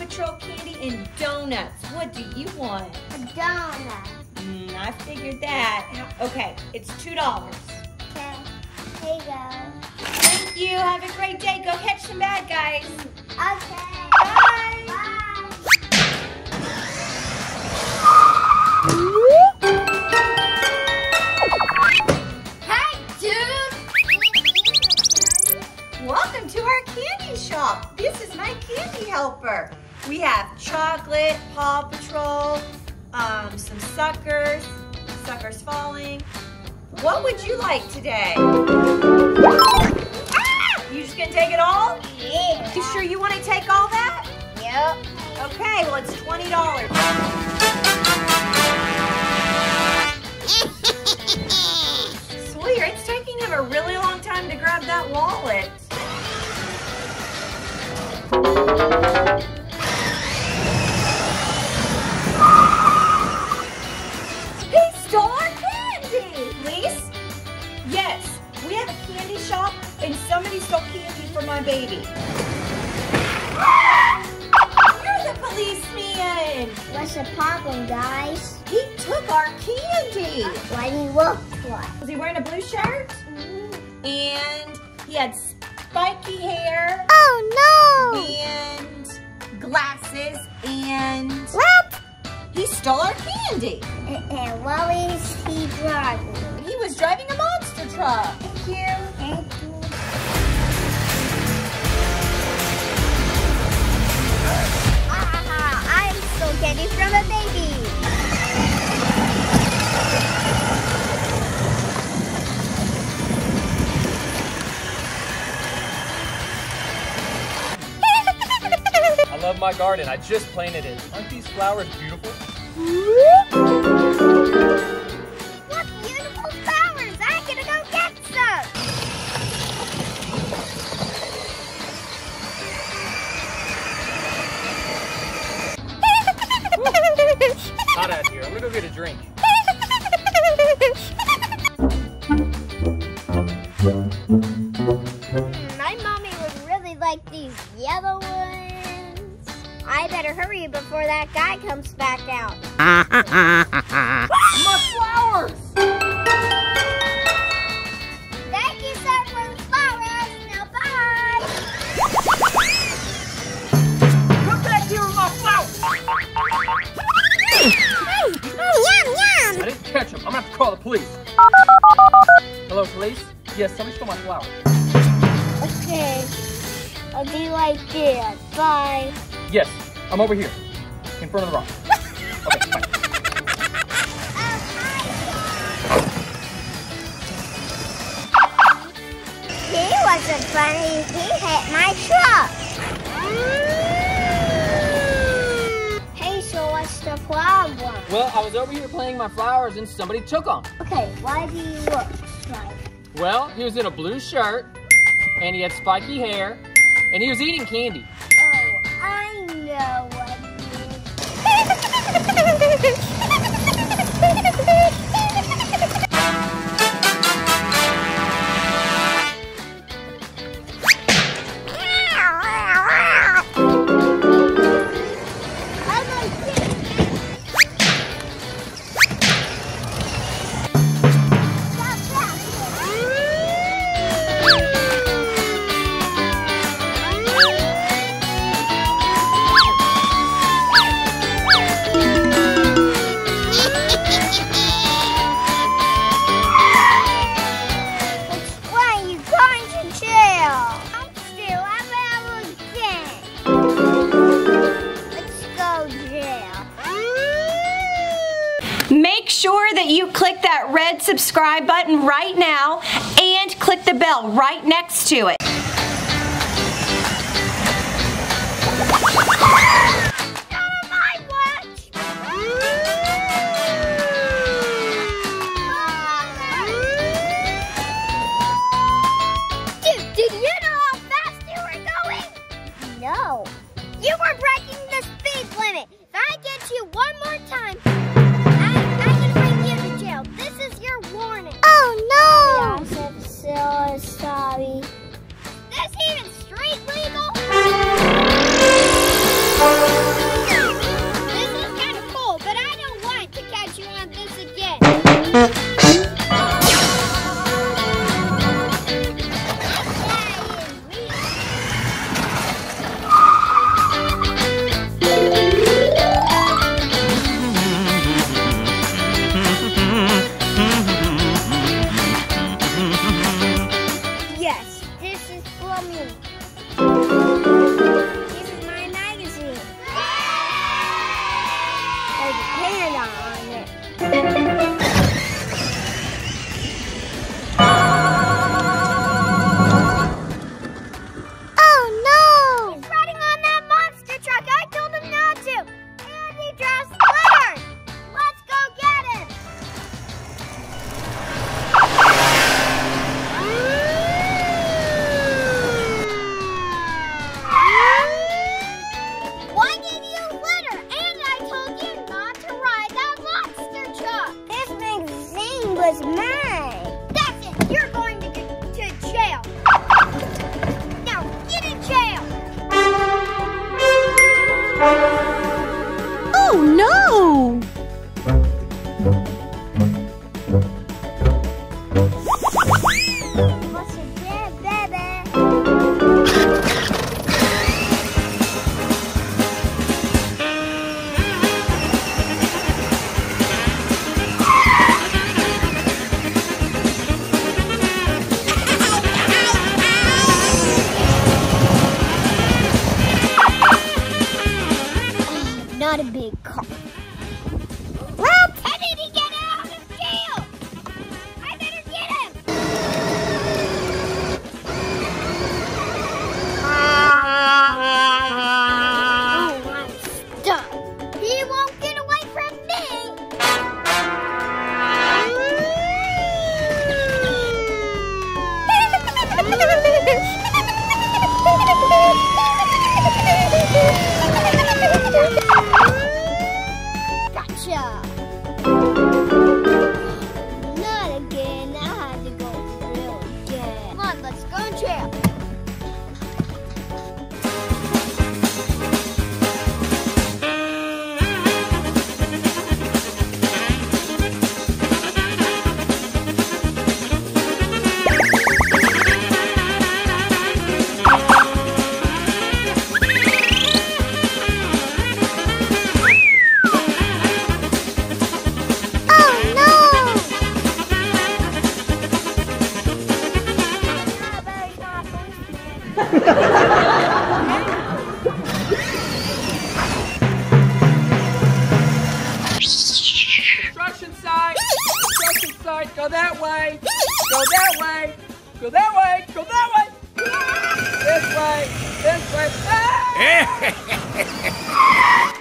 Patrol candy and donuts. What do you want? A donut. I figured that. Okay, it's $2. Okay, here you go. Thank you. Have a great day. Go catch some bad guys. Okay. Bye. Bye. Hey, dude. Welcome to our candy shop. This is my candy helper. We have chocolate, Paw Patrol, some suckers falling. What would you like today? Ah! You just gonna take it all? Yeah. You sure you want to take all that? Yep. Okay, well it's $20. Sawyer, it's taking him a really long time to grab that wallet. He stole our candy! Lise? Yes, we have a candy shop and somebody stole candy from my baby. You're the policeman! What's the problem, guys? He took our candy! What do you look like? Was he wearing a blue shirt? And he had spiky hair. Oh no! And glasses and What? he stole our candy. And what is he driving? He was driving a monster truck. Thank you. Thank you. I stole candy from a baby. I love my garden. I just planted it. Aren't these flowers beautiful? What beautiful flowers! I'm gonna go get some. Hot out here. I'm gonna go get a drink. My mommy would really like these yellow ones. I better hurry before that guy comes back out. My flowers! Thank you, sir, for the flowers. Now, bye. Come back here with my flowers! Yum, yum. I didn't catch him. I'm gonna have to call the police. Hello, police? Yes, somebody stole my flowers. Okay, I'll be right there. Bye. Yes, I'm over here, in front of the rock. Okay, bye. He wasn't funny. He hit my truck. Hey, so what's the problem? Well, I was over here planting my flowers and somebody took them. Okay, why do you look like? Well, he was in a blue shirt, and he had spiky hair, and he was eating candy. Oh, I know what Make sure that you click that red subscribe button right now and click the bell right next to it. Dude, did you know how fast you were going? No. You were breaking the speed limit. If I get you one more time, I'm gonna bring you to jail. This is your warning. Oh no! Yeah, I'm so sorry. you on this again. Yes, this is for me. This is my magazine. There's a panda on it. Oh no! He's riding on that monster truck. I told him not to. And he drops litter. Let's go get him. Why did you litter? And I told you not to ride that monster truck. This magazine was mine. That's it. You're going to get to jail. Now get in jail. Oh no! What's your dead, baby? Not a big car. Well, Teddy, to get out of jail! I better get him! Oh, I'm stuck. He won't get away from me! Gotcha! Not again. I had to go real again. Come on, let's go in jail. Oh no! Construction site. Construction site. Go that way. Go that way. Go that way. Go that way. This way. This way. Ah!